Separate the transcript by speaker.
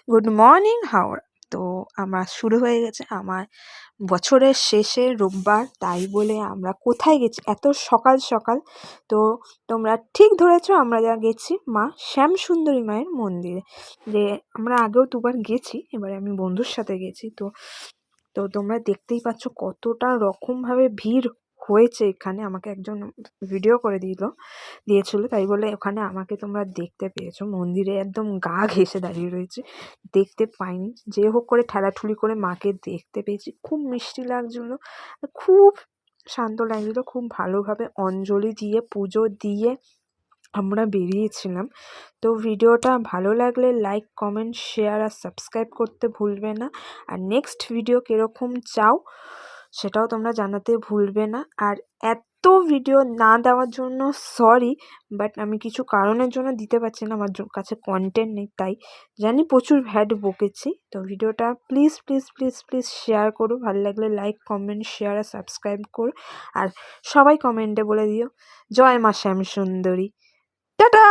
Speaker 1: Good morning Howrah. তো আমরা শুরু হয়ে গেছে আমার বছরের শেষে রোববার, তাই বলে আমরা কোথায় গেছি এত সকাল সকাল? তো তোমরা ঠিক ধরেছো, আমরা যা গেছি মা শ্যামসুন্দরী মায়ের মন্দিরে। যে আমরা আগেও দুবার গেছি, এবারে আমি বন্ধুর সাথে গেছি। তো তো তোমরা দেখতেই পাচ্ছ কতটা রকমভাবে ভিড় হয়েছে এখানে। আমাকে একজন ভিডিও করে দিয়েছিল, তাই বলে ওখানে আমাকে তোমরা দেখতে পেয়েছো। মন্দিরে একদম গা ঘেঁষে দাঁড়িয়ে রয়েছে, দেখতে পাইনি। যে হোক করে ঠেলাঠুলি করে মাকে দেখতে পেয়েছি। খুব মিষ্টি লাগছিলো, খুব শান্ত লাগছিলো, খুব ভালোভাবে অঞ্জলি দিয়ে পুজো দিয়ে আমরা বেরিয়েছিলাম। তো ভিডিওটা ভালো লাগলে লাইক, কমেন্ট, শেয়ার আর সাবস্ক্রাইব করতে ভুলবে না। আর নেক্সট ভিডিও কীরকম চাও সেটাও তোমরা জানাতে ভুলবে না। আর এত ভিডিও না দেওয়ার জন্য সরি, বাট আমি কিছু কারণের জন্য দিতে পারছি না, আমার কাছে কন্টেন্ট নেই। তাই জানি প্রচুর ভ্যাড বকেছি। তো ভিডিওটা please please please please share করো, ভালো লাগলে লাইক, কমেন্ট, শেয়ার আর সাবস্ক্রাইব করো। আর সবাই কমেন্টে বলে দিও জয় মা শ্যামসুন্দরী। টাটা।